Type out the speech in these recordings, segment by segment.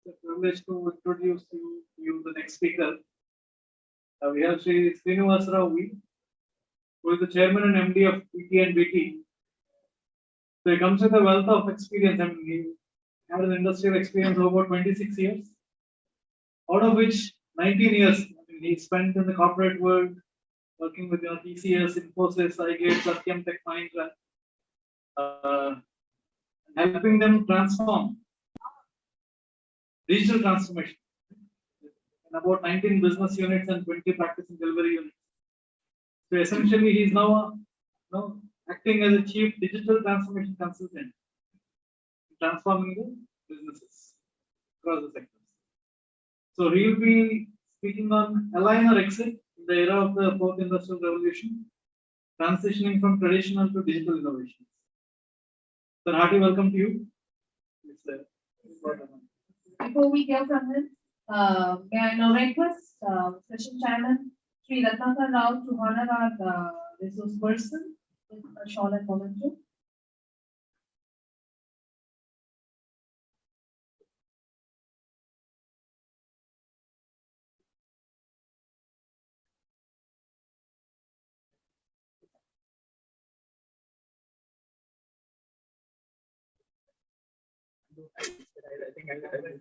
a privilege to introduce you the next speaker. We have Srinivasa Rao V, who is the chairman and MD of BT&BT. So he comes with a wealth of experience. I mean, he had an industrial experience of about 26 years, out of which 19 years he spent in the corporate world, working with TCS, Infosys, iGate, Satyam Tech Mahindra, helping them transform digital transformation in about 19 business units and 20 practice and delivery units. So essentially, he is now acting as a chief digital transformation consultant, transforming the businesses across the sectors. So he will be speaking on align or exit in the era of the fourth industrial revolution, transitioning from traditional to digital innovations. Sir, hearty welcome to you. Before we hear from him, may I now request Session Chairman Sri Srinivasa Rao to honor our resource person with a short commentary. I think I will.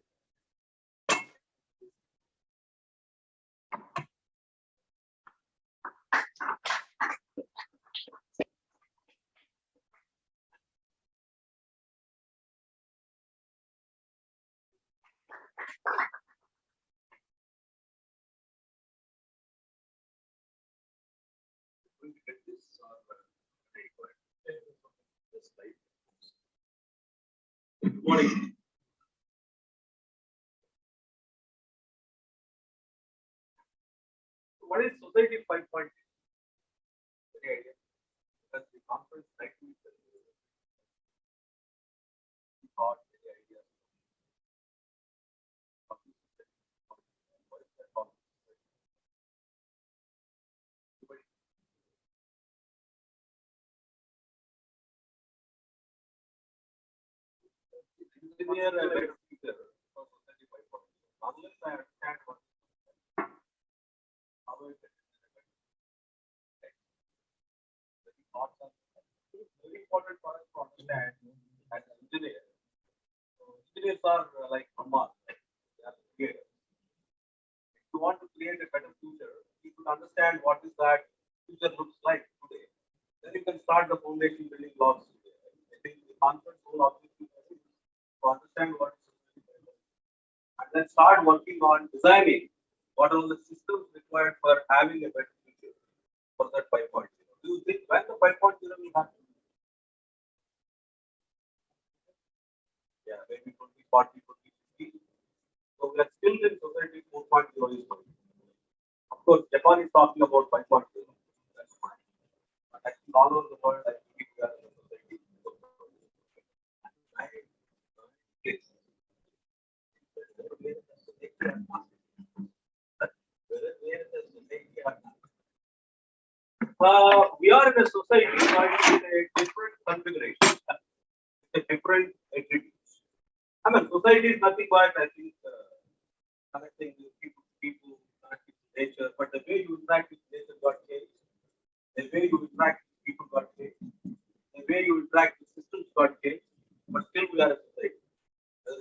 Good morning. What is Society 5.0? Any idea? Because the conference title is thought, any idea? What is that called? Engineer and speaker for Society 5.0. Unless I understand what how it is very important for us to understand as an engineer. So engineers are like Brahma, right? They are creators. If you want to create a better future, you should understand what is that future looks like today. Then you can start the foundation building blocks today. I think the conference whole objective is to understand what is and then start working on designing what are the systems required for having a better future for that 5.0. Do you think when the 5.0 will happen? Yeah, maybe 2040, 2050. So we are still in Society 4.0 is going. Of course, Japan is talking about 5.0. That's fine. But I think all over the world, I think we are in a Society 4.0. We are in a society but in a different configuration, a different attributes. I mean, society is nothing but I think connecting people, connecting to nature, but the way you interact with nature got changed. The way you interact with people got changed. The way you interact with systems got changed. But still, we are a society.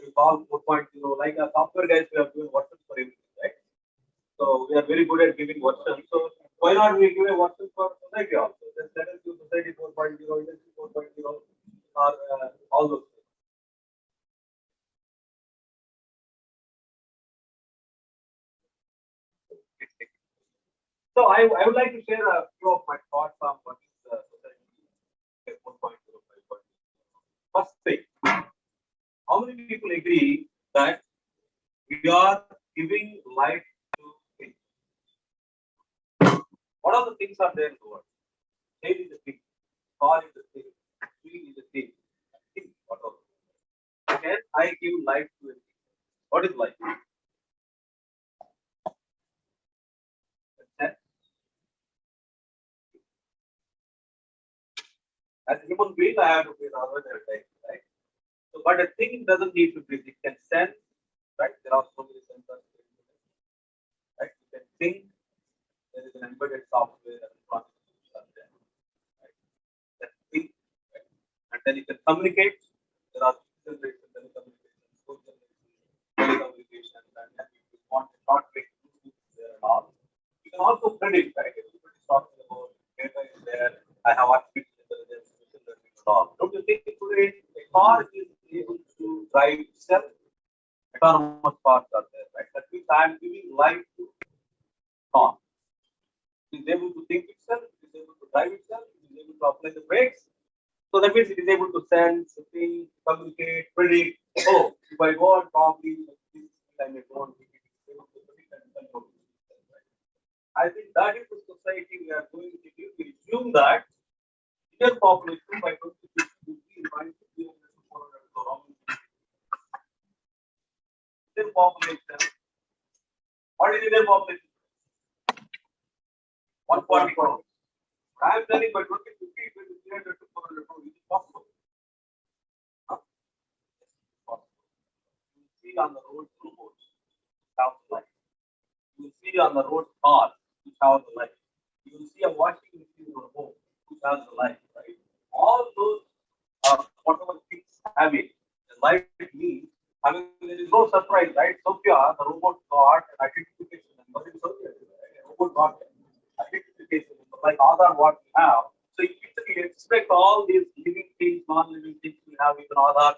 We call 4.0 like a software guys. We are doing versions for everything, right? So we are very good at giving versions. So why not we give a version for society also? Just let us do society 4.0, industry 4.0, or all those things. So I would like to share a few of my thoughts on what is society 4.0, 5.0. First thing, how many people agree that we are giving life to things? What are the things are there in the world? Air is a thing, car is a thing, tree is a thing. Think what are they? Can I give life to a thing? What is life? As a human being, I have to be another type, right? So, but a thing doesn't need to breathe. It can sense, right? are so many sensors, right? You can think there is an embedded software and there, right? That think, right? And then you can communicate. There are generation, telecommunication, social telecommunication, and then if you want to short range there and all. You can also predict, right? Everybody is talking about data is there. I have artificial intelligence, machine learning and all. Don't you think today a car is able to drive itself? Autonomous cars are there, right? That means I am giving life to car. It is able to think itself, it is able to drive itself, it is able to apply the brakes. So that means it is able to sense, think, communicate, predict. Oh, if I go on probably this, I may go on. It is able to predict and control. I think that is the society we are going to give. We assume that Indian population by 2050 will be in mind to be able to follow that around. Indian population. What is Indian population? 140 crores. I am telling by 2050 it will be 300 to 400 crores. Is it possible? Huh? It's possible. You will see on the road robots have life. You will see on the road cars which have the life. You will see a washing machine or a home which has the life, right? All those whatever things have it, the life means, I mean, there is no surprise, right? Sophia, the robot got an identification number in Sophia. A robot got an identification number, like Aadhaar what we have. So you expect all these living things, non-living things we have even Aadhaar.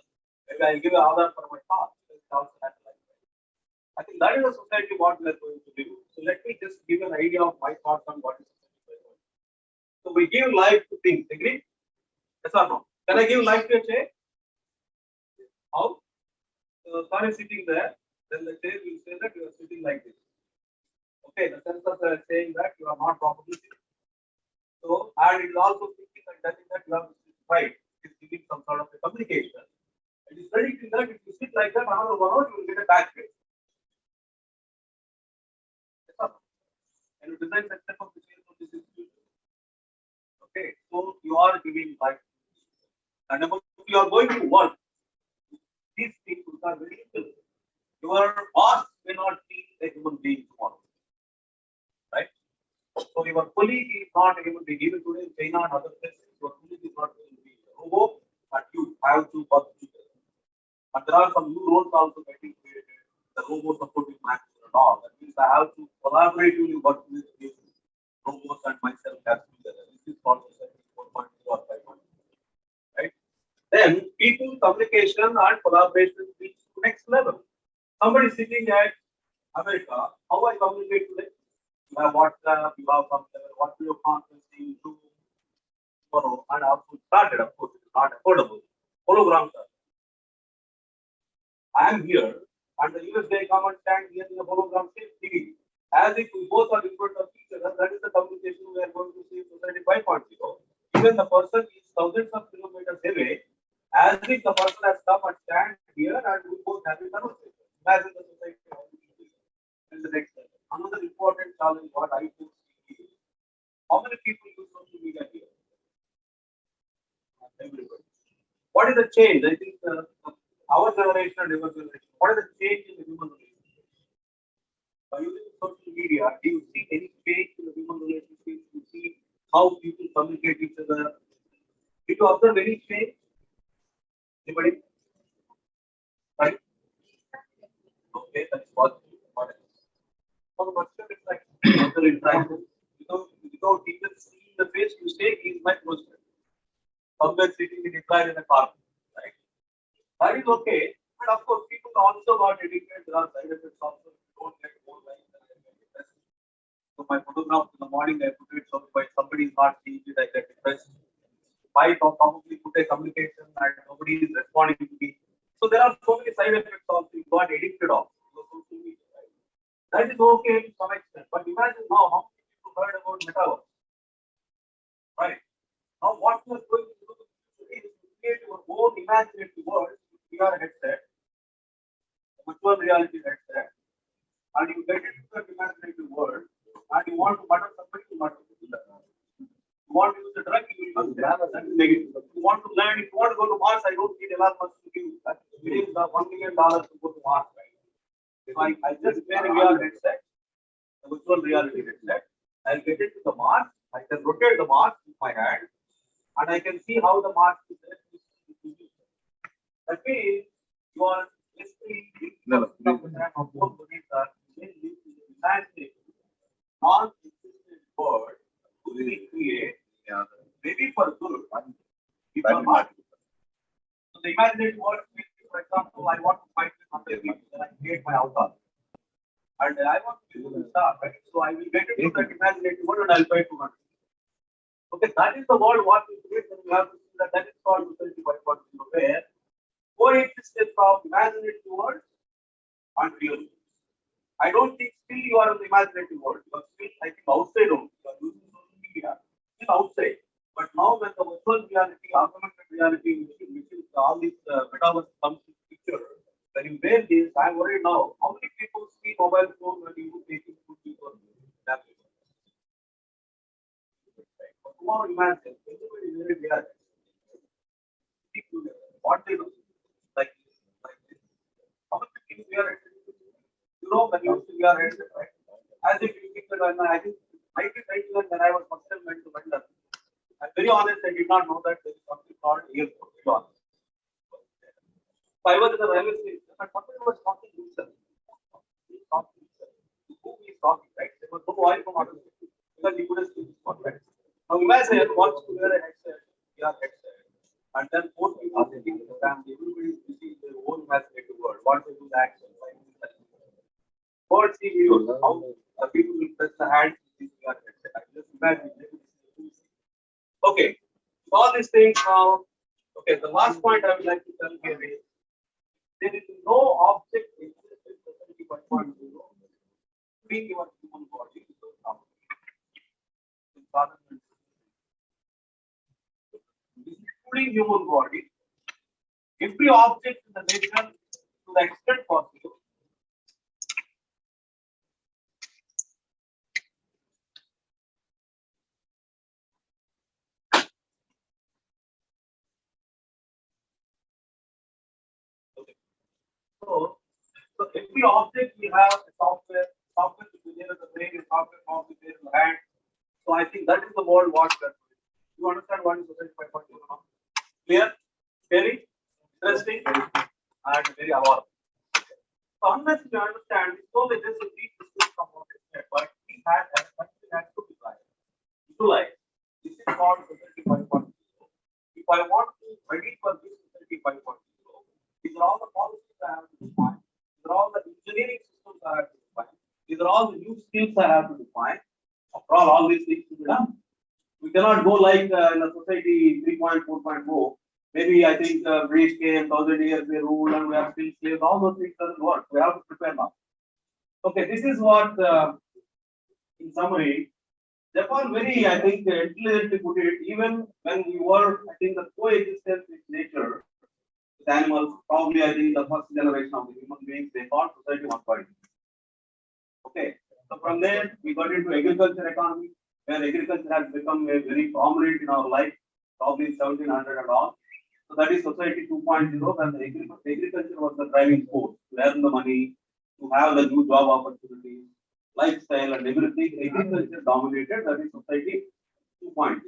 Maybe I'll give an Aadhaar for my car. It's also has life. I think that is a society what we are going to do. So let me just give an idea of my thoughts on what is society. So we give life to things, agree? Yes or no? Can I give life to a chair? How? The car is sitting there, then the chair will say that you are sitting like this. Okay, the sensors are saying that you are not properly sitting. So, and it is also thinking and telling that you have to sit right. It is giving some sort of a communication. It is predicting that if you sit like that, another 1 hour, you will get a back pain. And you design that type of decision for this institution. Okay, so you are giving life. And you are going to work. These things are very simple. Your boss may not be a human being tomorrow. Right? So your colleague is not able to give it today in China and other places. Your colleague is not going to be a robot, but you have to work together. And there are some new roles also getting created. The robot supporting manager and all. That means I have to collaboratively work with these robots and myself as together. This is called society 4.0 or 5.0. Right? Then people communication and collaboration reach to next level. Somebody sitting at America, how I communicate today? You have WhatsApp, you have some what video conferencing, Zoom, and also started, of course, it is not affordable. Holograms are. I am here, and the US they come and stand here in the hologram TV. As if we both are in front of each other, that is the communication we are going to see in society 5.0. Even the person is thousands of kilometers away, as if the person has come and stand here and we both have a conversation. Imagine the society in the next level. Another important challenge what I foresee is how many people use social media here? Everybody. What is the change? I think our generation and your generation, what is the change in the human relationship? By using social media, do you see any change in the human relationship? Do you see how people communicate each other? Did you observe any change? Anybody? Right? Okay, that's positive. For the person, it's like other interaction. Without even seeing the face, you say he is my close friend. Somewhere sitting in Israel in a car. Right? That is okay. But of course, people also got addicted. There are side effects also. You don't get more life than I get depressed. So my photograph in the morning, I put it so if somebody is not seeing it, I get depressed. If I probably put a communication and nobody is responding to me. So there are so many side effects also. You got addicted of social media. Right? That is okay to some extent. But imagine now how many people heard about metaverse. Right? Now what we are going to do is create your own imaginative world with VR headset, virtual reality headset, and you get into that imaginative world, and you want to murder somebody, you murder somebody. You want to use the drug, you will use the drug, that is negative. You want to learn, if you want to go to Mars, I don't need Elon Musk to give you that. It is $1 million to go to Mars, right? I just wear a VR headset, a virtual reality headset. I'll get into the mask. I can rotate the mask with my hand, and I can see how the mask is there. That means you are basically of both bodies are imagination, non-existent word to recreate, maybe for good, if not. So the imaginary word, for example, I want to fight with 100 people, then I create my avatar. And I want to do the star, right? So I will get into that imaginary word and I'll fight 200. Okay, that is the world what we create, and we have to see that is called utility by what where coexistence of imaginary words and real words. I don't think still you are in the imaginary world. You are still, I think, outside only. You are using social media, still outside. But now when the virtual reality, augmented reality, which is all these metaverse comes in picture, when you wear this, I'm worried now. How many people see mobile phone when you taking food before tablet? Tomorrow imagine, everybody is very reality. What they do, like this. How many things we are, you know, when you see are right? As if you think that I think 1991 when I was first time went to London, I'm very honest, I did not know that there is something called airport. Very honest. So I was in the railway station and somebody was talking to himself. Who is talking, right? There was no voice from other people because he couldn't see this one, right? Now imagine wants to wear a headset, VR headset, and then four people are sitting in the family, everybody is busy in their own imaginative world. What they do the action, see videos, how the people will press the hands in VR headset. I just imagine. Okay, all these things now. Okay, the last point I would like to tell here is there is no object exists in society 1.0 being your human body. Including human body, every object in the nature to the extent possible. Okay. So every object we have a software to be there in the brain, a software form to be there in the hand. So I think that is the world what we are doing. You understand what is society 5.0 now? Clear? Very interesting and very alarming. So unless you understand, it's so that just a deep discussion from what is said, but we had something has to utilize. This is called society 5.0. If I want to ready for this society 5.0, these are all the policies I have to define. These are all the engineering systems I have to define. These are all the new skills I have to define. After all these things to be done. We cannot go like in a society 3.4.0. Maybe I think British came 1,000 years they ruled and we are still slaves. All those things doesn't work. We have to prepare now. Okay, this is what, in summary, Japan very, I think, intelligently put it. Even when we were, I think, the coexistence with nature, with animals, probably I think the first generation of the human beings, they thought society 1.0. Okay, so from there we got into agriculture economy, where agriculture has become a very prominent in our life, probably 1700 and all. So that is society 2.0, and the agriculture was the driving force to earn the money, to have the new job opportunities, lifestyle and everything. Agriculture dominated, that is society 2.0.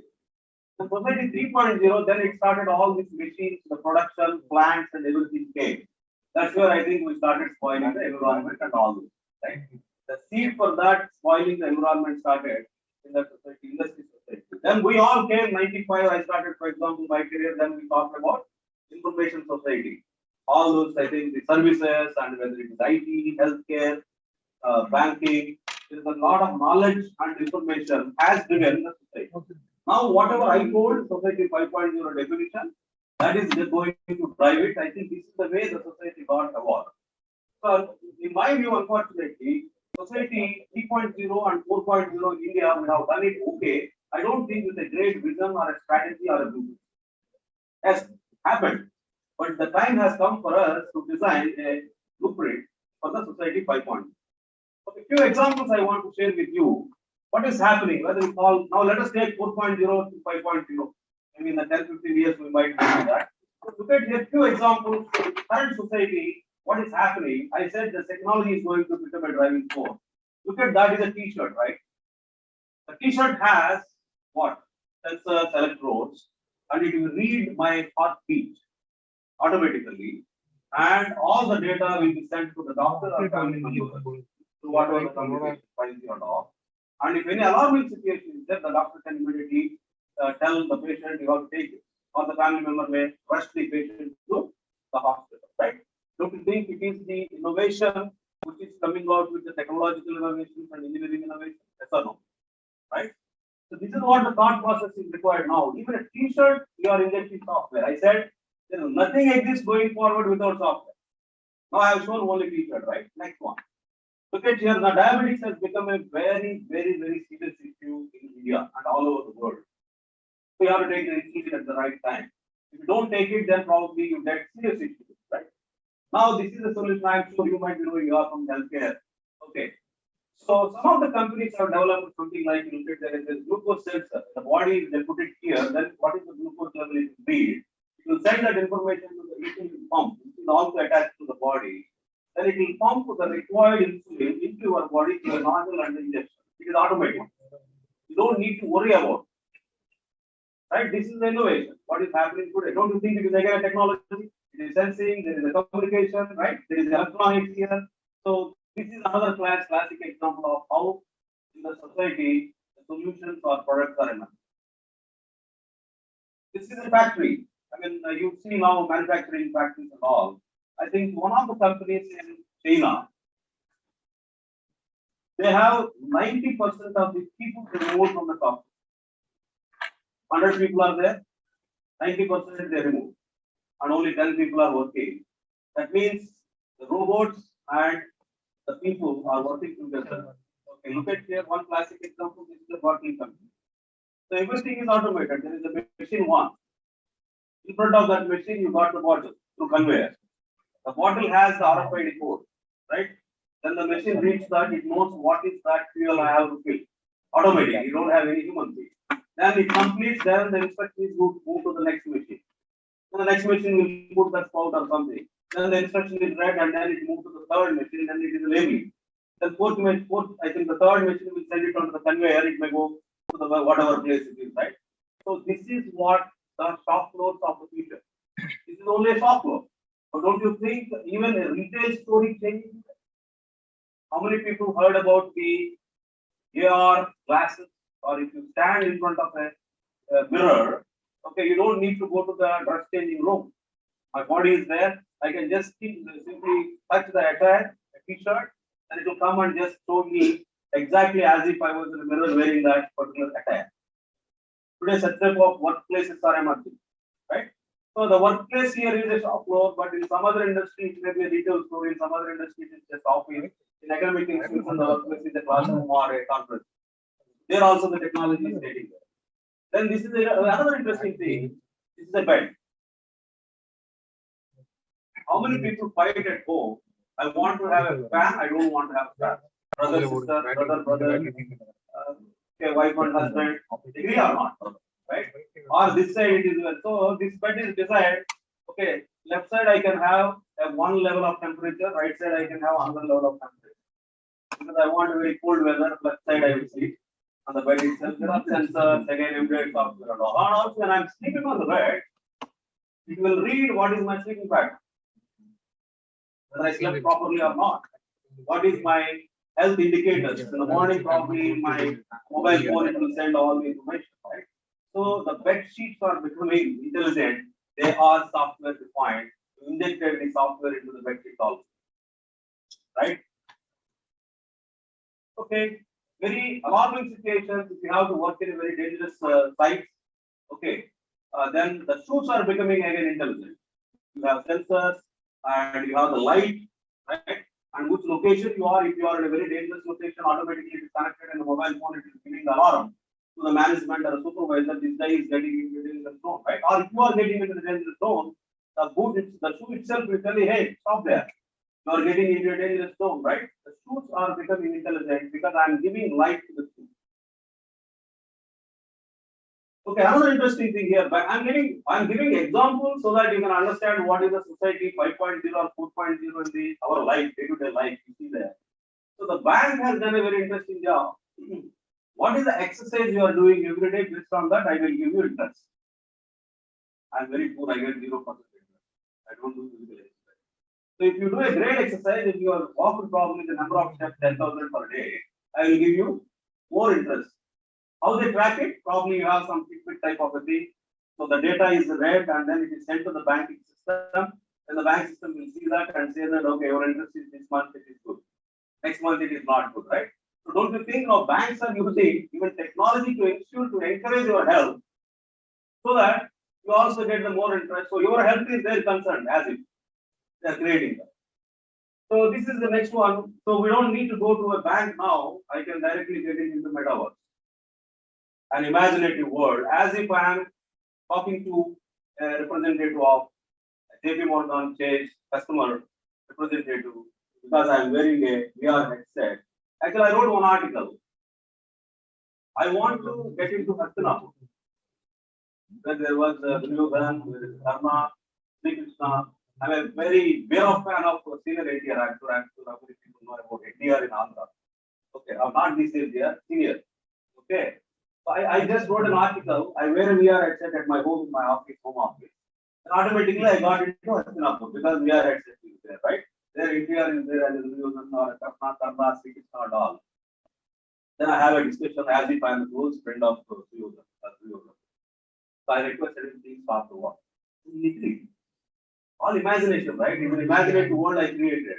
The society 3.0, then it started all these machines, the production, plants and everything came. That's where I think we started spoiling the environment and all this, right? The seed for that spoiling the environment started in the society, industry society. Then we all came 95. I started, for example, my career. Then we talked about information society. All those, I think, the services and whether it is IT, healthcare, banking, there is a lot of knowledge and information has driven the society. Okay. Now, whatever I told, society 5.0 definition, that is just going to drive it. I think this is the way the society got evolved. So, in my view, unfortunately, society 3.0 and 4.0 in India, we have done it okay. I don't think with a great vision or a strategy or a vision. Has happened. But the time has come for us to design a blueprint for the society 5.0. Okay, few examples I want to share with you. What is happening? Whether we call now, let us take 4.0 to 5.0. Maybe in the 10-15 years we might do that. So look at here few examples. Current society, what is happening? I said the technology is going to become a driving force. Look at that is a T-shirt, right? The T-shirt has what? Sensors, electrodes, and it will read my heartbeat automatically, and all the data will be sent to the doctor or family member to whatever the communication policy or law. And if any alarming situation is there, the doctor can immediately tell the patient you have to take it, or the family member may rush the patient to the hospital, right? Don't you think it is the innovation which is coming out with the technological innovations and engineering innovation? Yes or no? Right? So this is what the thought process is required now. Even a T-shirt, you are injecting software. I said there is nothing exists going forward without software. Now I have shown only T-shirt, right? Next one. Look at here, the diabetes has become a very, very, very serious issue in India and all over the world. So you have to take the insulin at the right time. If you don't take it, then probably you get serious issues, right? Now this is a solution. I'm sure you might be knowing, you are from healthcare. Okay. So some of the companies have developed something like, you look at there is a glucose sensor. The body, they put it here, then what is the glucose level it will read. It will send that information to the insulin pump, which is also attached to the body. Then it will pump the required insulin into your body through a nozzle and injection. It is automatic. You don't need to worry about it. Right? This is the innovation. What is happening today? Don't you think it is again a technology? It is sensing, there is a communication, right? There is electronics here. So this is another classic example of how in the society the solutions or products are emerging. This is a factory. I mean, you see now manufacturing factories and all. I think one of the companies in China, they have 90% of the people removed from the top. 100 people are there, 90% they remove, and only 10 people are working. That means the robots and the people are working together. Okay, look at here one classic example. This is the bottling company. So everything is automated. There is a machine one. In front of that machine, you got the bottle through conveyor. The bottle has the RFID code, right? Then the machine reads that, it knows what is that fuel I have to fill. Automatically, you don't have any human being. Then it completes, then the instruction is move to the next machine. Then the next machine will put that spout or something. Then the instruction is read and then it moves to the third machine, then it is labeling. Then fourth, I think the third machine will send it onto the conveyor, it may go to the whatever place it is, right? So this is what the shop floors of the future. This is only a shop floor. But don't you think even a retail store is changing? How many people heard about the AR glasses? Or if you stand in front of a mirror, okay, you don't need to go to the dress changing room. My body is there. I can just simply touch the attire, a T-shirt, and it will come and just show me exactly as if I was in the mirror wearing that particular attire. Today, such type of workplaces are emerging, right? So the workplace here is a shop floor, but in some other industry, it may be a retail store. In some other industry, it's just office. In academic institutions, the workplace is a classroom or a conference. There also the technology is getting there. Then this is another interesting thing. This is a bed. How many people fight at home? I want to have a fan. I don't want to have a fan. Brother, sister, brother, wife and husband. Agree or not? Right? Or this side it is so. This bed is decided. Okay, left side I can have a one level of temperature. Right side I can have another level of temperature. Because I want a very cold weather. Left side I will sleep. On the bed itself, there are sensors, again, embedded software and all. And also, when I'm sleeping on the bed, it will read what is my sleeping pattern, whether I slept properly or not. What is my health indicators? In the morning, probably my mobile phone it will send all the information, right? So the bed sheets are becoming intelligent. They are software defined. You injected the software into the bed sheet also, right? Okay. Very alarming situations. If you have to work in a very dangerous site, okay, then the suits are becoming again intelligent. You have sensors and you have the light, right? And which location you are. If you are in a very dangerous location, automatically it is connected in the mobile phone. It is giving the alarm to the management or the supervisor. This guy is getting into the dangerous zone, right? Or if you are getting into the dangerous zone, the shoe itself will tell you, hey, stop there. You are getting into a dangerous zone, right? The suits are becoming intelligent because I am giving light to the suit. Okay, another interesting thing here, but I'm giving examples so that you can understand what is the society 5.0 or 4.0 in our life, day-to-day life, you see there. So the bank has done a very interesting job. What is the exercise you are doing every day? Based on that, I will give you interest. I'm very poor, I get 0% interest. I don't do physical exercise. So if you do a great exercise, if you are walking probably the number of steps 10,000 per day, I will give you more interest. How they track it? Probably you have some Fitbit type of a thing. So the data is read and then it is sent to the banking system. And the bank system will see that and say that, okay, your interest is this month, it is good. Next month, it is not good, right? So don't you think now banks are using even technology to ensure to encourage your health so that you also get the more interest. So your health is their concern as if they are creating that. So this is the next one. So we don't need to go to a bank now. I can directly get it into metaverse. An imaginative world, as if I am talking to a representative of JP Morgan Chase customer representative because I am wearing a VR headset. Actually, I wrote one article. I want to get into Hastinapur. When there was Duryodhan, Dharma, Sri Krishna. I'm a very fan of senior ATR actor. I'm sure many people know about ATR in Andhra. Okay, I'm not this age here, senior. Okay. So I just wrote an article. I wear a VR headset at my home, in my office, home office. And automatically I got into Hastinapur because VR headset is there, right? There ATR is there as a Duryodhan or Krishna, Dharma, Sri Krishna and all. Then I have a discussion as if I am a close friend of Duryodhan. So I requested him please stop the work. All imagination, right? It's an imaginative world I created.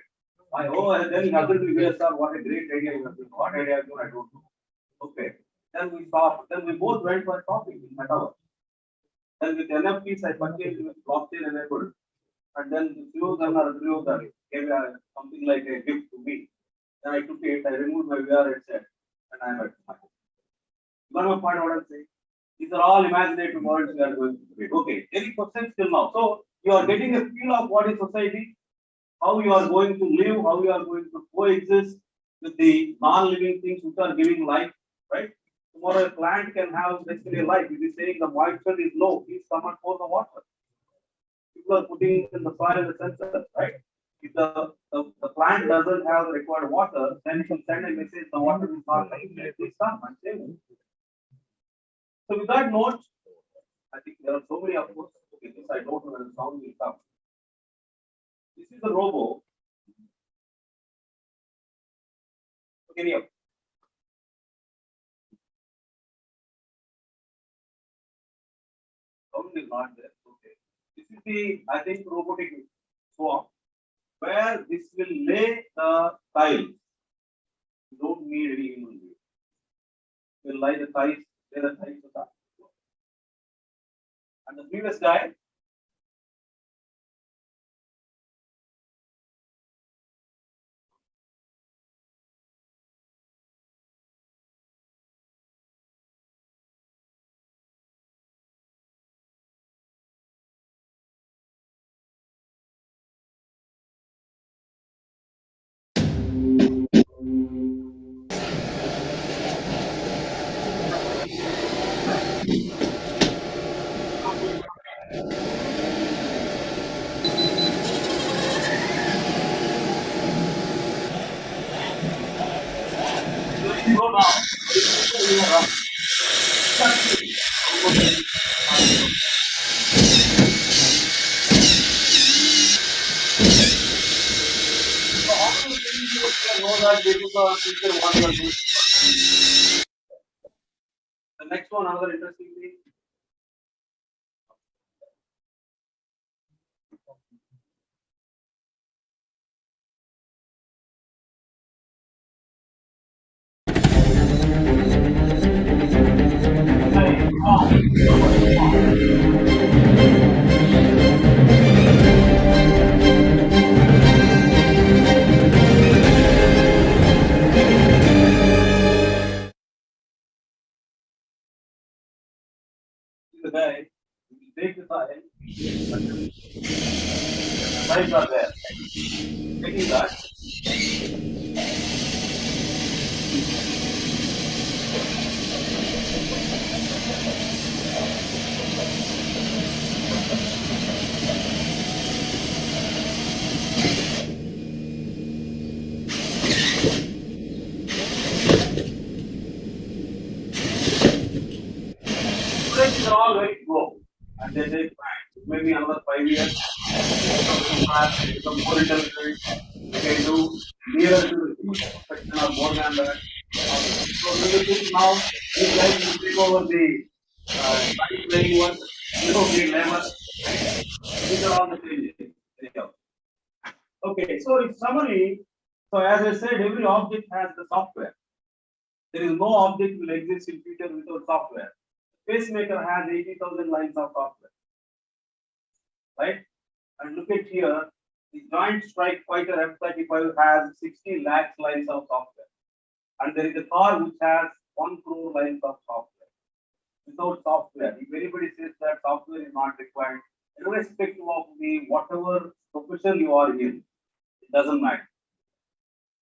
Then he happened to be here, sir. What a great idea you have done. What idea I don't know. Okay. Then we stopped. Then we both went for a topic in Metaverse. Then with NFTs, I purchased with blockchain enabled. And then the Duryodhan gave something like a gift to me. Then I took it, I removed my VR headset, and I am at my home. You got my point what I'm saying? These are all imaginative worlds we are going to create. Okay, any questions till now? So you are getting a feel of what is society, how you are going to live, how you are going to coexist with the non-living things which are giving life, right? Tomorrow a plant can have basically a life. It is saying the moisture is low, please come and pour the water. People are putting in the soil the sensors, right? If the plant doesn't have the required water, then it will send a message the water is not coming, please come and save it. So with that note, I think there are so many of course. Okay, this I don't know whether the sound will come. This is the robo. Okay, yeah. Sound is not there. Okay. This is the, I think, robotic swarm where this will lay the tiles. You don't need any human being. You will lay the tiles of that. And the previous guy, you go now. So how do you know that this is the future one you are doing? The next one, another interesting thing. The guy, you take the tile, tiles are there. Taking that, and they take time. Maybe another 5 years, become fast, they become more intelligent, they can do nearer to the human perfection or more than that. So do you think now these guys will take over the time playing work, the labor, right? These are all the changes. Anyhow. Okay, so in summary, so as I said, every object has the software. There is no object will exist in future without software. Pacemaker has 80,000 lines of software, right? And look at here, the Joint Strike Fighter F-35 has 60 lakhs lines of software. And there is a car which has 1 crore lines of software. Without software, if anybody says that software is not required, irrespective of the whatever profession you are in, it doesn't matter.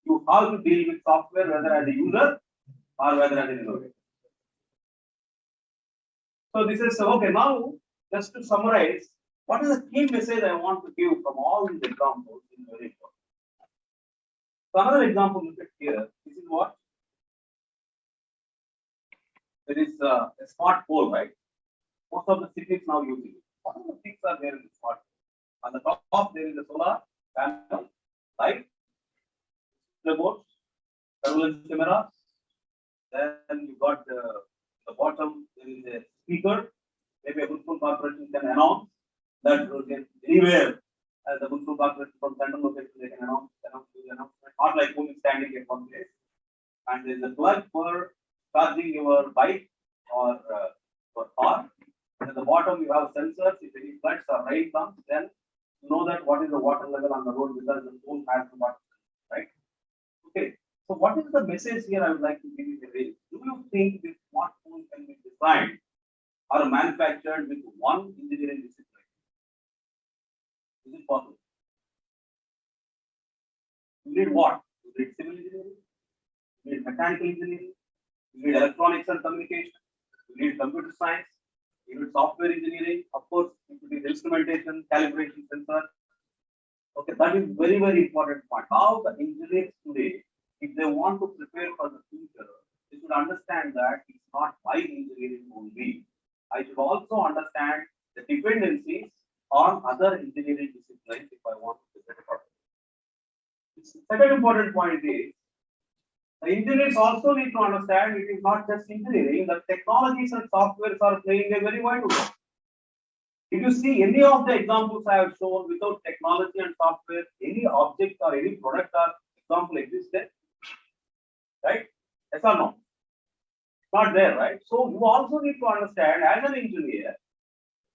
You have to deal with software whether as a user or whether as an innovator. So this is okay. Now, just to summarize, what is the key message I want to give from all these examples is very important. So another example, look at here. This is what? There is a smart pole, right? Most of the cities now using it. What are the things are there in the smart pole? On the top, there is a solar panel, light, remote, surveillance camera. Then you got the bottom, there is a speaker. Maybe a Municipal Corporation can announce that anywhere as the Municipal Corporation from central location they can announce not like only standing at one place. And there is a plug for charging your bike or for car. And at the bottom you have sensors. If any floods or rain comes, then you know that what is the water level on the road because the phone has the water, right? Okay. So what is the message here I would like to give you today? Do you think this smartphone can be designed or manufactured with one engineering discipline? Is it possible? You need what? You need civil engineering, you need mechanical engineering, you need electronics and communication, you need computer science, you need software engineering, of course, it could be instrumentation, calibration, sensor. Okay, that is very, very important point. How the engineers today, if they want to prepare for the future, they should understand that it's not my engineering only. I should also understand the dependencies on other engineering disciplines if I want to prepare for it. The second important point is the engineers also need to understand it is not just engineering, the technologies and softwares are playing a very vital role. If you see any of the examples I have shown without technology and software, any object or any product or example existed, right? Yes or no? Not there, right? So you also need to understand as an engineer,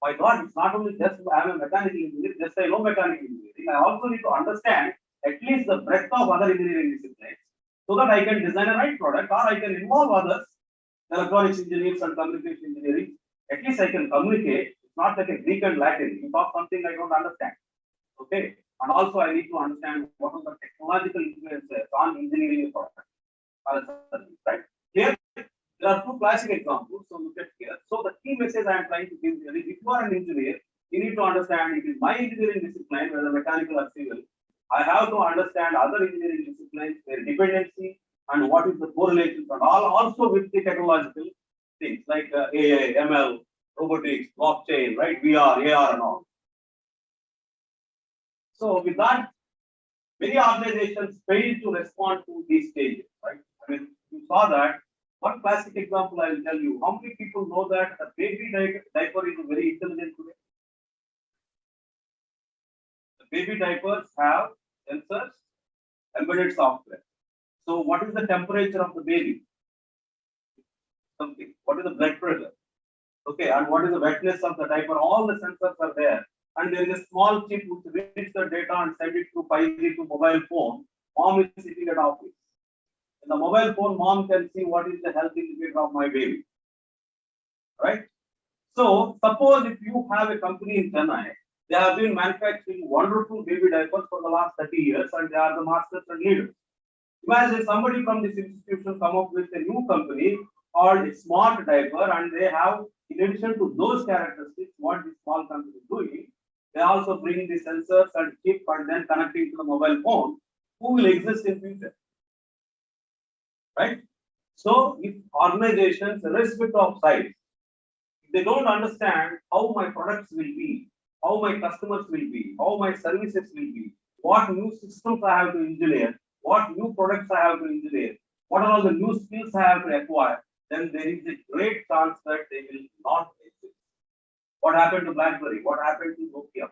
my God, it's not only just I'm a mechanical engineer, just I know mechanical engineering. I also need to understand at least the breadth of other engineering disciplines so that I can design a right product or I can involve others, electronics engineers and communication engineering. At least I can communicate. It's not like a Greek and Latin. You talk something I don't understand. Okay. And also I need to understand what are the technological influences on engineering product. Right? Here, there are two classic examples. So look at here. So the key message I am trying to give here is if you are an engineer, you need to understand it is my engineering discipline, whether mechanical or civil. I have to understand other engineering disciplines, their dependency, and what is the correlations, and all also with the technological things like AI, ML, robotics, blockchain, right? VR, AR, and all. So with that, many organizations fail to respond to these stages, right? I mean, you saw that. One classic example I will tell you. How many people know that the baby diaper is very intelligent today? The baby diapers have sensors, embedded software. So what is the temperature of the baby? Something. What is the blood pressure? Okay, and what is the wetness of the diaper? All the sensors are there. And there is a small chip which reads the data and send it to 5G to mobile phone. Mom is sitting at office. In the mobile phone, mom can see what is the health indicator of my baby. Right? So, suppose if you have a company in Chennai, they have been manufacturing wonderful baby diapers for the last 30 years and they are the masters and leaders. Imagine somebody from this institution come up with a new company called a smart diaper and they have, in addition to those characteristics, what this small company is doing, they also bring the sensors and chip and then connecting to the mobile phone, who will exist in future. Right? So, if organizations, irrespective of size, if they don't understand how my products will be, how my customers will be, how my services will be, what new systems I have to engineer, what new products I have to engineer, what are all the new skills I have to acquire, then there is a great chance that they will not exist. What happened to BlackBerry? What happened to Nokia?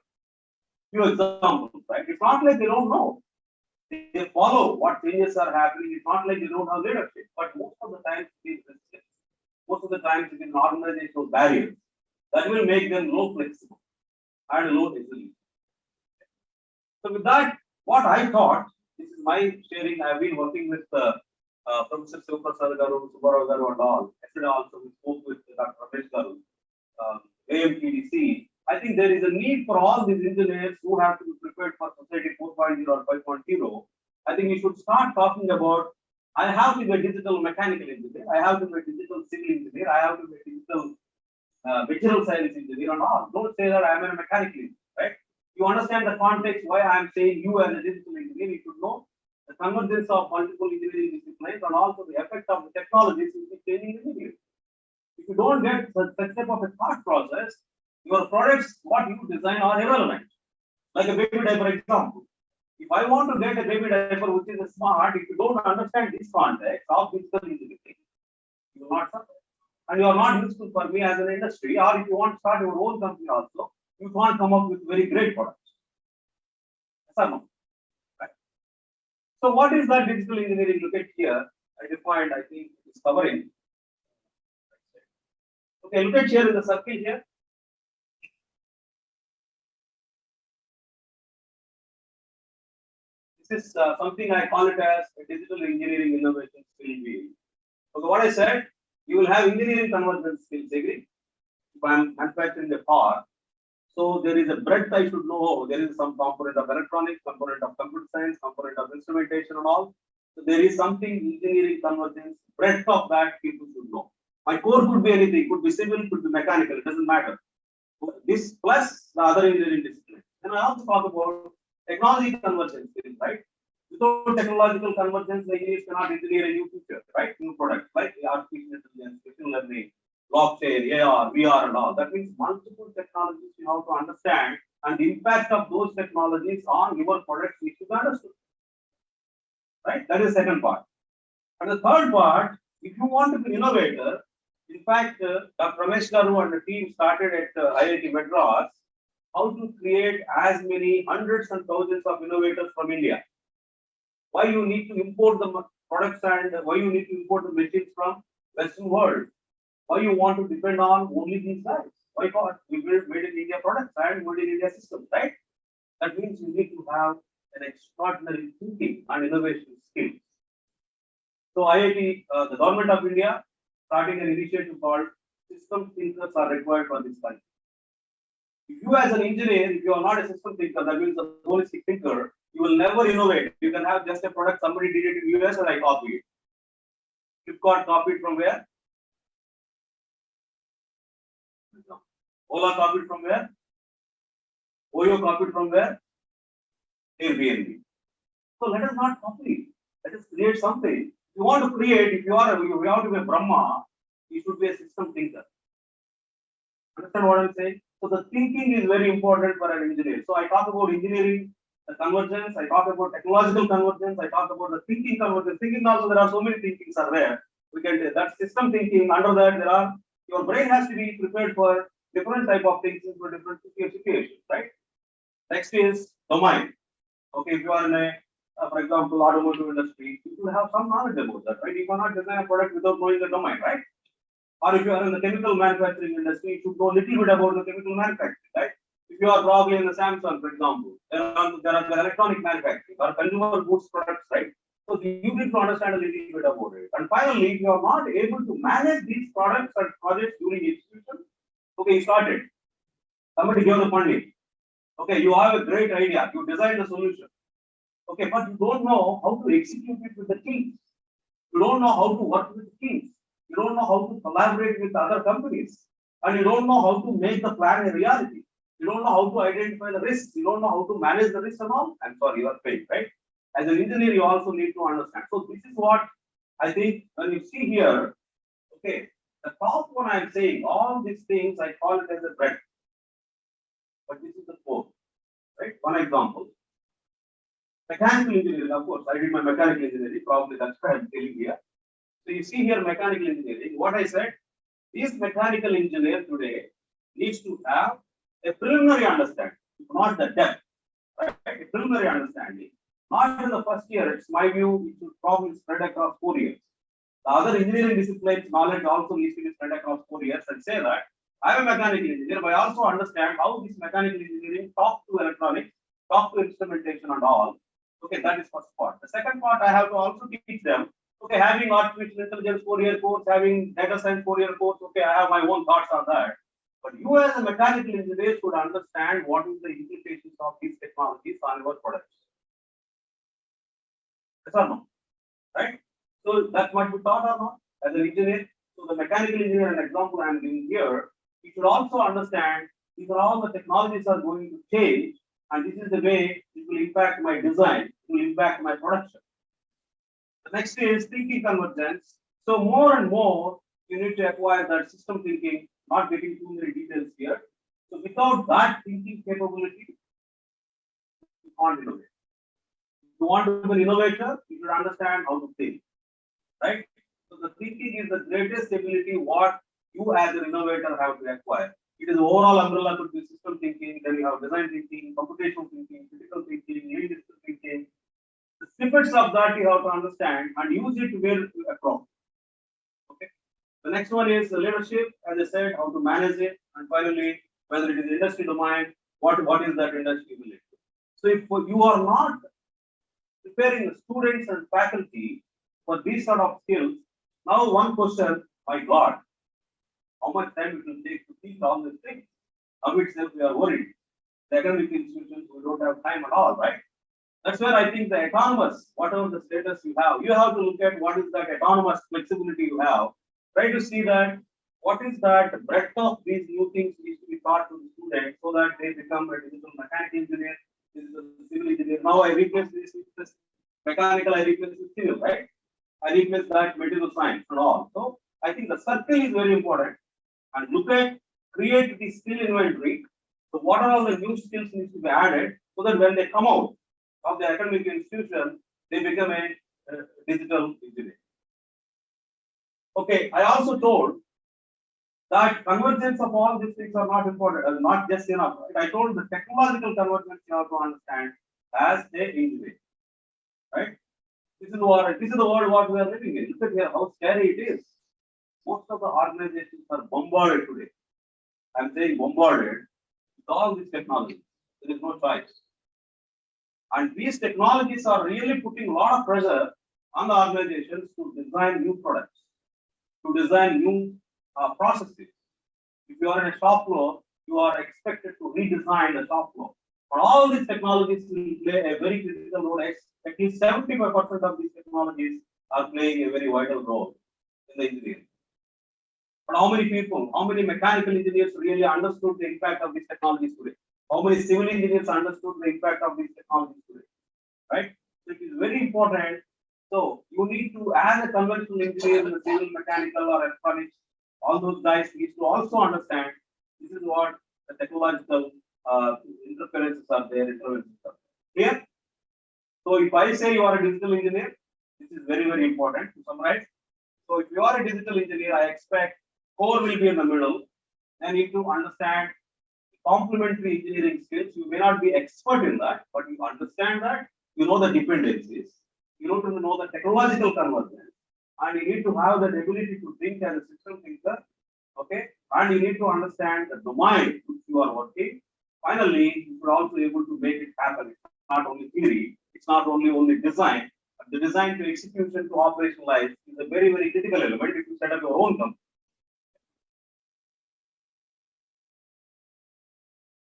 Few examples, right? It's not like they don't know. They follow what changes are happening. It's not like they don't have leadership, but most of the times it is resistance. Most of the times it is organizational barriers that will make them low flexible and low resilient. So with that, what I thought, this is my sharing. I've been working with Professor Sivaprasad Garu, Subbarao Garu and all. Yesterday also we spoke with Dr. Ramesh Garu, AMPDC. I think there is a need for all these engineers who have to be prepared for society 4.0 or 5.0. I think we should start talking about, I have to be a digital mechanical engineer, I have to be a digital civil engineer, I have to be a digital material science engineer and all. Don't say that I am a mechanical engineer, right? You understand the context why I am saying you as a digital engineer, you should know the convergence of multiple engineering disciplines and also the effect of the technologies which is changing engineering. If you don't get such type of a thought process, your products, what you design are irrelevant. Like a baby diaper example. If I want to get a baby diaper which is smart, if you don't understand this context of digital engineering, you will not suffer. And you are not useful for me as an industry, or if you want to start your own company also, you can't come up with very great products. Yes or no? Right. So what is that digital engineering? Look at here. I defined, I think it's covering. Okay, look at here in the circle here. This is something I call it as a digital engineering innovation skill wheel. So what I said, you will have engineering convergence skills, agree? If I am manufacturing a car, so there is a breadth I should know. There is some component of electronics, component of computer science, component of instrumentation and all. So there is something engineering convergence, breadth of that people should know. My core could be anything, could be civil, could be mechanical, it doesn't matter. This plus the other engineering disciplines. And I also talk about technology convergence, right? Without technological convergence, the engineers cannot engineer a new future, right? New products like artificial intelligence, machine learning, blockchain, AR, VR, and all. That means multiple technologies you have to understand, and the impact of those technologies on your products needs to be understood. Right? That is the second part. And the third part, if you want to be innovator, in fact, Dr. Ramesh Garu and the team started at IIT Madras how to create as many hundreds and thousands of innovators from India. Why you need to import the products and why you need to import the machines from Western world? Why you want to depend on only these guys? Why not? We build made in India products and made in India systems, right? That means you need to have an extraordinary thinking and innovation skills. So IIT, the government of India, starting an initiative called System Thinkers are required for this country. If you as an engineer, if you are not a system thinker, that means a holistic thinker, you will never innovate. You can have just a product, somebody did it in US and I copied it. Flipkart copied from where? Ola copied from where? Oyo copied from where? Airbnb. So let us not copy. Let us create something. If you want to create, if you have to be a Brahma, you should be a system thinker. Understand what I'm saying? So the thinking is very important for an engineer. So I talk about engineering, the convergence, I talk about technological convergence, I talk about the thinking convergence. Thinking also, there are so many thinkings are there. We can do that system thinking. Under that, there are, your brain has to be prepared for different type of thinking for different situations, right? Next is domain. Okay, if you are in a, for example, automotive industry, you should have some knowledge about that, right? You cannot design a product without knowing the domain, right? Or if you are in the chemical manufacturing industry, you should know a little bit about the chemical manufacturing, right? If you are probably in the Samsung, for example, there are the electronic manufacturing or consumer goods products, right? So you need to understand a little bit about it. And finally, if you are not able to manage these products and projects during execution, okay, you started. Somebody gave the funding. Okay, you have a great idea. You design the solution. Okay, but you don't know how to execute it with the teams. You don't know how to work with the teams. You don't know how to collaborate with other companies. And you don't know how to make the plan a reality. You don't know how to identify the risks. You don't know how to manage the risks and all. I'm sorry, you are paid, right? As an engineer, you also need to understand. So this is what I think when you see here, okay, The top one I am saying, all these things I call it as a bread. But this is the core, right? One example. Mechanical engineering, of course, I did my mechanical engineering, probably that's why I'm telling here. So you see here mechanical engineering, what I said, this mechanical engineer today needs to have a preliminary understanding, not the depth, right? A preliminary understanding. Not in the first year, it's my view, it should probably spread across 4 years. The other engineering disciplines knowledge also needs to be spread across 4 years and say that I am a mechanical engineer, but I also understand how this mechanical engineering talk to electronics, talk to instrumentation and all. Okay, that is first part. The second part, I have to also teach them, okay, having artificial intelligence 4-year course, having data science 4-year course, okay, I have my own thoughts on that. But you as a mechanical engineer should understand what is the implications of these technologies on your products. Yes or no? Right? So that might be taught or not as an engineer. So the mechanical engineer, an example I am giving here, you should also understand these are all the technologies are going to change, and this is the way it will impact my design, it will impact my production. The next is thinking convergence. So more and more you need to acquire that system thinking, not getting too many details here. So without that thinking capability, you can't innovate. If you want to be an innovator, you should understand how to think, right? So the thinking is the greatest ability what you as an innovator have to acquire. It is overall umbrella could be system thinking, then you have design thinking, computational thinking, critical thinking, analytical thinking. The snippets of that you have to understand and use it where appropriate. Okay. The next one is leadership, as I said, how to manage it, and finally, whether it is industry domain, what is that industry related. So if you are not preparing the students and faculty for these sort of skills, now one question, my God, how much time it will take to teach all these things? Now itself we are worried. The academic institutions, we don't have time at all, right? That's where I think the autonomous, whatever the status you have to look at what is that autonomous flexibility you have. Try to see that what is that breadth of these new things needs to be taught to the students so that they become a digital mechanical engineer, digital civil engineer. Now I replace this with this mechanical, I replace with civil, right? I replace that material science and all. So I think the circle is very important, and look at, create the skill inventory. So what are all the new skills needs to be added so that when they come out of the academic institution, they become a digital engineer. Okay, I also told that convergence of all these things are not important, not just enough. Right? I told the technological convergence you have to understand as a engineer, right? This is the world what we are living in. Look at here how scary it is. Most of the organizations are bombarded today. I'm saying bombarded with all these technologies. There is no choice. And these technologies are really putting a lot of pressure on the organizations to design new products, to design new processes. If you are in a shop floor, you are expected to redesign the shop floor. But all these technologies will play a very critical role. At least 75% of these technologies are playing a very vital role in the engineering. But how many people, how many mechanical engineers really understood the impact of these technologies today? How many civil engineers understood the impact of these technologies today? Right? So it is very important. So you need to, as a conventional engineer in the civil, mechanical, or electronics, all those guys need to also understand this is what the technological interferences are there, interventions are there. Clear? So if I say you are a digital engineer, this is very, very important to summarize. So if you are a digital engineer, I expect core will be in the middle. Then you need to understand complementary engineering skills. You may not be expert in that, but you understand that, you know the dependencies, you know to know the technological convergence, and you need to have that ability to think as a system thinker, okay? And you need to understand the domain which you are working. Finally, you should also be able to make it happen. It's not only theory, it's not only design, but the design to execution to operationalize is a very, very critical element if you set up your own company.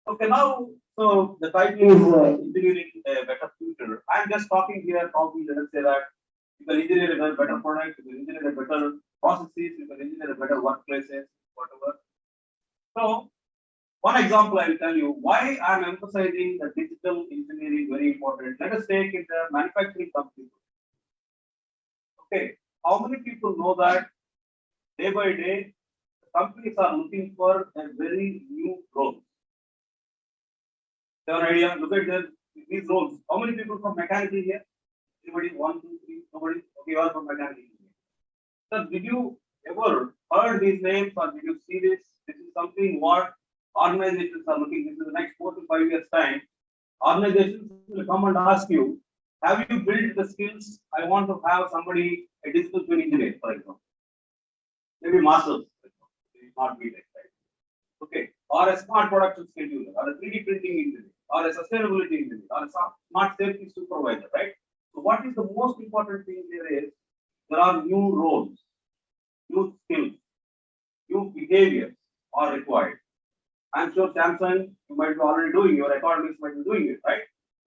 Okay, now, so the title is Engineering a Better Future. I'm just talking here, probably let us say that you can engineer a better product, you can engineer a better processes, you can engineer a better workplaces, whatever. So, one example I will tell you why I'm emphasizing the digital engineering very important. Let us take in the manufacturing company. Okay, how many people know that day by day companies are looking for a very new role. You have an idea? Look at these roles. How many people from mechanical here? Anybody? 1, 2, 3. Nobody? Okay, you are from mechanical engineering. Sir, did you ever heard these names or did you see this? This is something what organizations are looking. This is the next 4 to 5 years time. Organizations will come and ask you, have you built the skills? I want to have somebody, a digital twin engineer, for example. Maybe masters, not BT, right? Okay. Or a smart production scheduler, or a 3D printing engineer, or a sustainability engineer, or a smart safety supervisor, right? So what is the most important thing here is there are new roles, new skills, new behaviors are required. I'm sure Samsung, you might be already doing, your economists might be doing it, right?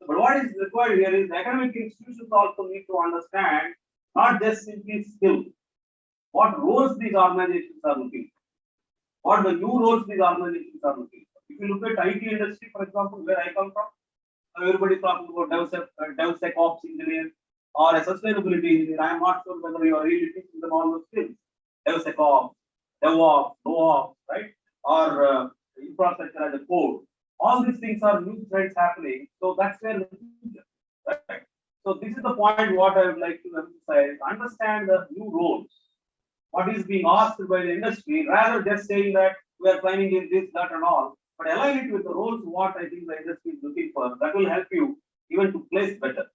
But what is required here is academic institutions also need to understand not just simply skill, what roles these organizations are looking for, what the new roles these organizations are looking for. If you look at IT industry, for example, where I come from, everybody is talking about DevSecOps engineer or a sustainability engineer. I am not sure whether you are really teaching them all those skills. DevSecOps, DevOps, NoOps, right? Or infrastructure as a code. All these things are new trends happening. So that's where the future, right? So this is the point what I would like to emphasize. Understand the new roles. What is being asked by the industry, rather just saying that we are planning in this, that, and all, but align it with the roles what I think the industry is looking for. That will help you even to place better,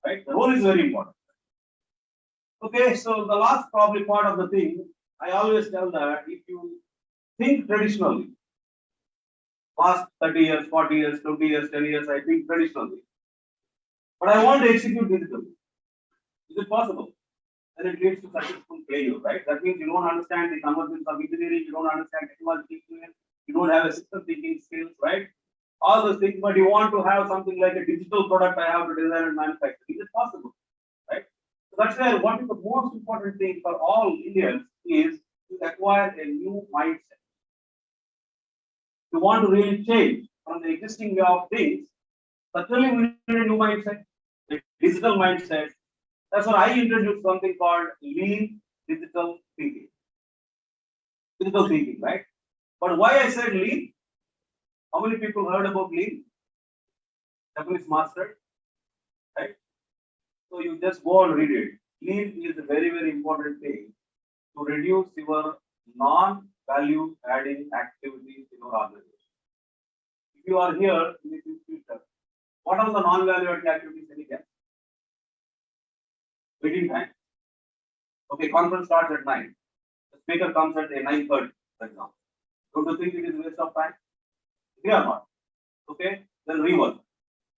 right? The role is very important. Okay, so the last probably part of the thing, I always tell that if you think traditionally, past 30 years, 40 years, 20 years, 10 years, I think traditionally, but I want to execute digitally. Is it possible? Then it leads to successful failure, right? That means you don't understand the convergence of engineering, you don't understand technology, you don't have a system thinking skills, right? All those things, but you want to have something like a digital product I have to design and manufacture. Is it possible? Right? So that's where what is the most important thing for all Indians is to acquire a new mindset. You want to really change from the existing way of things, certainly we need a new mindset, a digital mindset. That's why I introduced something called lean digital thinking. Digital thinking, right? But why I said lean? How many people heard about lean? Japanese mastered, right? So you just go and read it. Lean is a very, very important thing to reduce your non-value adding activities in your organization. If you are here in this future, what are the non-value adding activities any guess? Waiting time. Okay, conference starts at 9. The speaker comes at 9:30, for example. Don't you think it is a waste of time? We are not. Okay, then rework.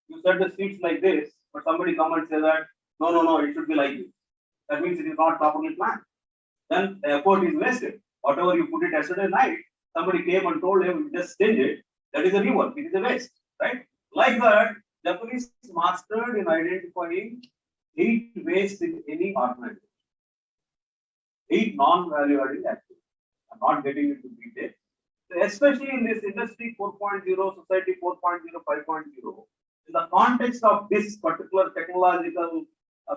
You set the seats like this, but somebody come and say that no, it should be like this. That means it is not properly planned. Then the effort is wasted. Whatever you put it yesterday night, somebody came and told him just change it. That is a rework. It is a waste, right? Like that, Japanese mastered in identifying 8 wastes in any organization. 8 non-value adding activities. I'm not getting into detail. Especially in this industry 4.0, society 4.0, 5.0, in the context of this particular technological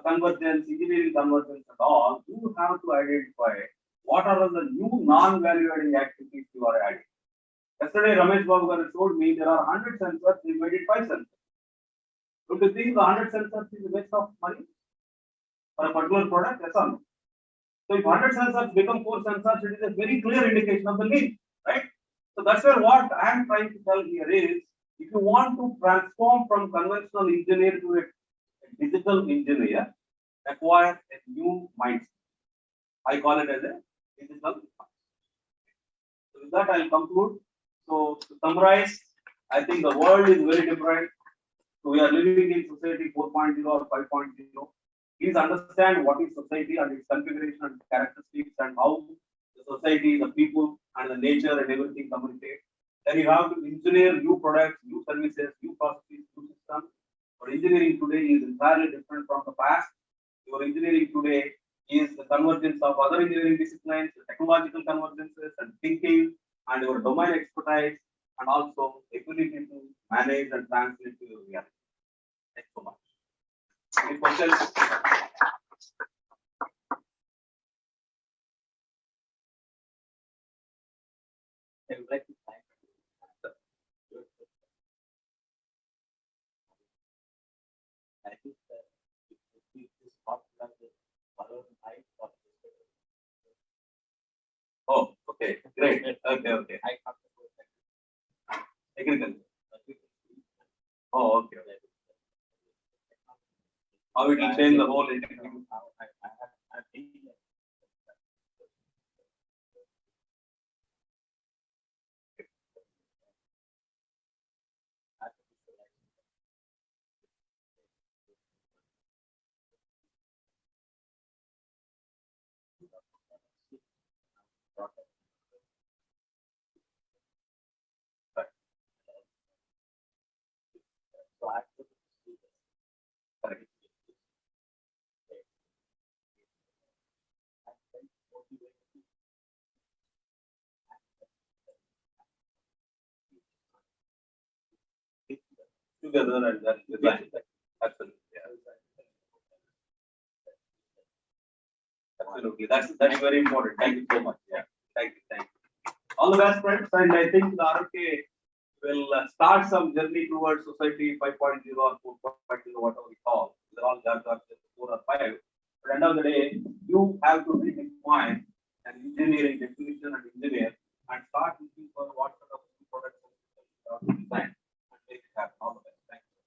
convergence, engineering convergence and all, you have to identify what are the new non-value adding activities you are adding. Yesterday, Ramesh Babu told me there are 100 sensors, we made it 5 sensors. Don't you think the 100 sensors is a waste of money for a particular product? Yes or no? So if 100 sensors become 4 sensors, it is a very clear indication of the need, right? So that's where what I am trying to tell here is, if you want to transform from conventional engineer to a digital engineer, acquire a new mindset. I call it as a digital mindset. So with that, I'll conclude. So to summarize, I think the world is very different. So we are living in society 4.0 or 5.0. Please understand what is society and its configuration and characteristics and how the society, the people, and the nature and everything communicate. Then you have to engineer new products, new services, new processes, new systems. But engineering today is entirely different from the past. Your engineering today is the convergence of other engineering disciplines, technological convergences and thinking, and your domain expertise, and also ability to manage and translate to your reality. Thanks so much. Any questions? I would like to thank I think that this podcast is followed by. Oh, okay, great. Okay. I have to go agriculture. Oh, okay. How it will change the whole interview. So I have to correct. Together and then design. Absolutely. Yeah. Absolutely. That's very important. Thank you so much. Yeah. Thank you. All the best, friends. And I think the RFK will start some journey towards society 5.0 or 4.0, whatever we call. They're all just 4 or 5. But at the end of the day, you have to redefine an engineering definition and engineer and start looking for what sort of products you have to design and make it happen. All the best. Thank you.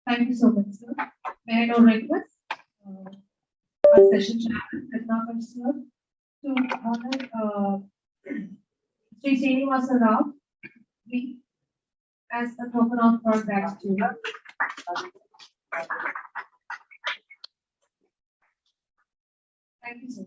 Thank you so much, sir. May I now request our session chairman, Ratnakar sir, to honor Sri Srinivasa Rao V as a token of our gratitude. Thank you, sir.